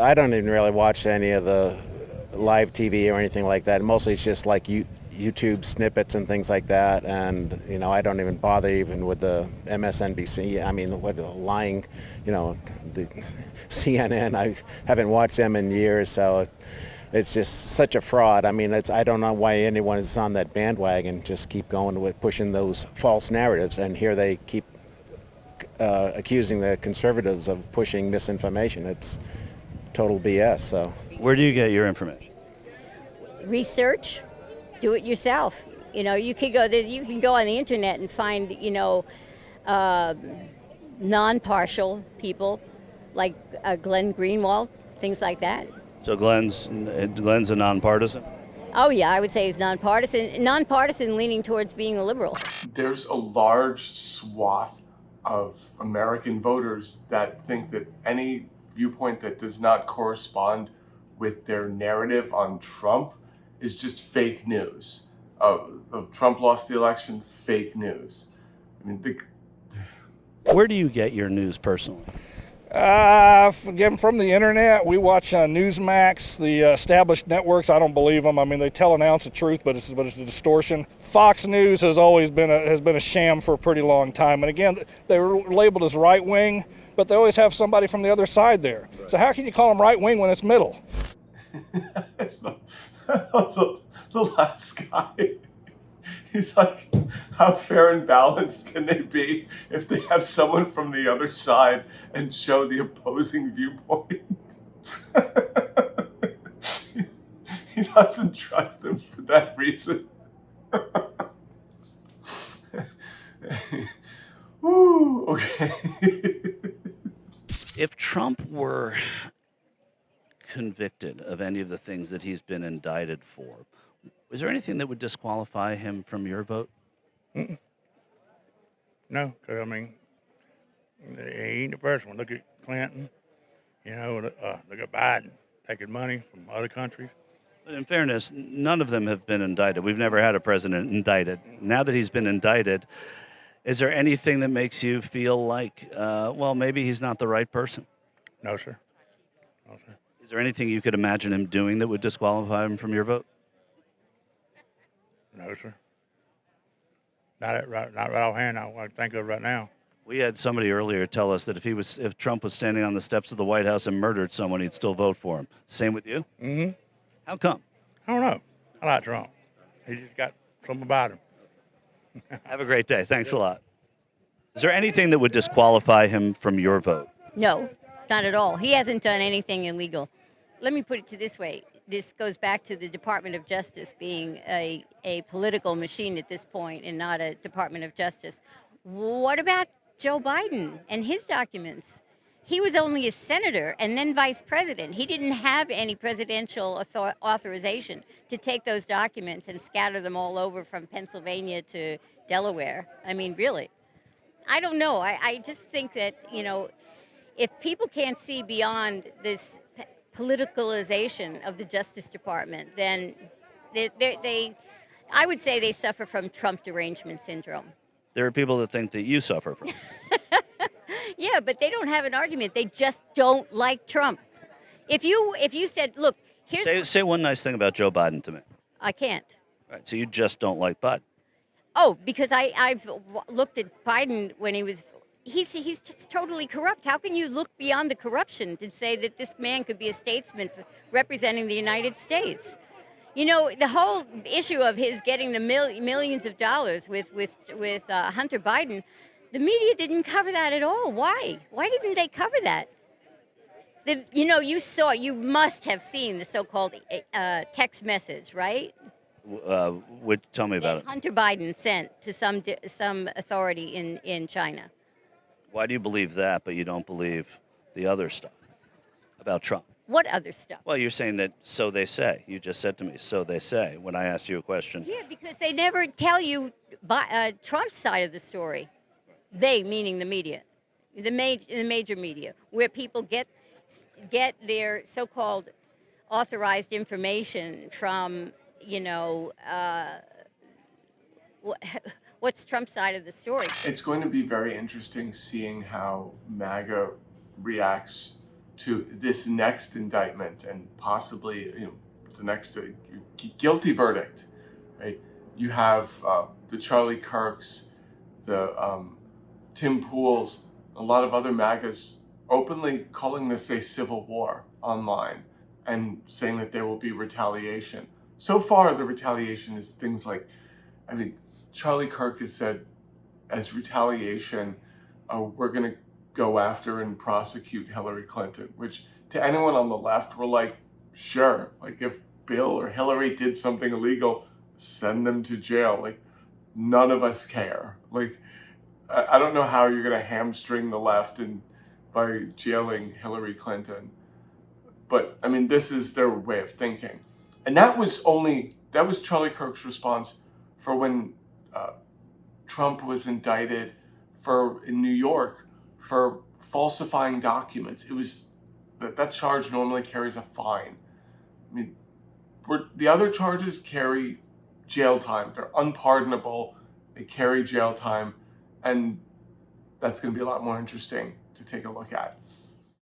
I don't even really watch any of the live TV or anything like that. Mostly it's just like YouTube snippets and things like that. And, I don't even bother even with the MSNBC. I mean, what lying, the CNN. I haven't watched them in years, so it's just such a fraud. I mean, I don't know why anyone is on that bandwagon. Just keep going with pushing those false narratives. And here they keep accusing the conservatives of pushing misinformation. It's total BS. So, where do you get your information? Research, do it yourself. You can go on the internet and find non-partial people like Glenn Greenwald, things like that. So Glenn's a nonpartisan? Oh yeah, I would say he's nonpartisan, leaning towards being a liberal. There's a large swath of American voters that think that any viewpoint that does not correspond with their narrative on Trump is just fake news. Trump lost the election, fake news. I mean, Where do you get your news personally? Again, from the internet. We watch Newsmax, the established networks. I don't believe them. I mean, they tell an ounce of truth, but it's a distortion. Fox News has always been a sham for a pretty long time. And again, they were labeled as right wing, but they always have somebody from the other side there. Right. So how can you call them right wing when it's middle? The last guy. He's like, how fair and balanced can they be if they have someone from the other side and show the opposing viewpoint? He doesn't trust them for that reason. Woo, okay. If Trump were convicted of any of the things that he's been indicted for, is there anything that would disqualify him from your vote? Mm-mm. No, because, I mean, he ain't the first one. Look at Clinton, look at Biden, taking money from other countries. But in fairness, none of them have been indicted. We've never had a president indicted. Now that he's been indicted, is there anything that makes you feel like, maybe he's not the right person? No, sir. No, sir. Is there anything you could imagine him doing that would disqualify him from your vote? No, sir. Not right offhand. I want to think of right now. We had somebody earlier tell us that if Trump was standing on the steps of the White House and murdered someone, he'd still vote for him. Same with you? Mm-hmm. How come? I don't know. I like Trump. He just got something about him. Have a great day. Thanks a lot. Is there anything that would disqualify him from your vote? No, not at all. He hasn't done anything illegal. Let me put it this way. This goes back to the Department of Justice being a political machine at this point and not a Department of Justice. What about Joe Biden and his documents? He was only a senator and then vice president. He didn't have any presidential authorization to take those documents and scatter them all over from Pennsylvania to Delaware. I mean, really. I don't know. I just think that, if people can't see beyond this politicalization of the Justice Department, then I would say they suffer from Trump derangement syndrome. There are people that think that you suffer from it. Yeah, but they don't have an argument. They just don't like Trump. If you said, look, here's... Say one nice thing about Joe Biden to me. I can't. Right, so you just don't like Biden. Oh, because I've looked at Biden when he was... He's just totally corrupt. How can you look beyond the corruption to say that this man could be a statesman representing the United States? The whole issue of his getting the millions of dollars with Hunter Biden, the media didn't cover that at all. Why? Why didn't they cover that? You must have seen the so-called text message, right? Tell me about it. Hunter Biden sent to some authority in China. Why do you believe that, but you don't believe the other stuff about Trump? What other stuff? Well, you're saying that so they say. You just said to me, so they say, when I asked you a question. Yeah, because they never tell you Trump's side of the story. They, meaning the media, the major media, where people get their so-called authorized information from, what's Trump's side of the story? It's going to be very interesting seeing how MAGA reacts to this next indictment and possibly the next guilty verdict, right? You have the Charlie Kirks, the Tim Pools, a lot of other MAGAs openly calling this a civil war online and saying that there will be retaliation. So far, the retaliation is things like, I mean, Charlie Kirk has said as retaliation, we're going to go after and prosecute Hillary Clinton, which to anyone on the left, we're like, sure, like if Bill or Hillary did something illegal, send them to jail. Like, none of us care. Like, I don't know how you're going to hamstring the left by jailing Hillary Clinton. But I mean, this is their way of thinking. And that was Charlie Kirk's response for when Trump was indicted in New York for falsifying documents. It was that charge normally carries a fine. I mean, the other charges carry jail time. They're unpardonable. They carry jail time. And that's going to be a lot more interesting to take a look at.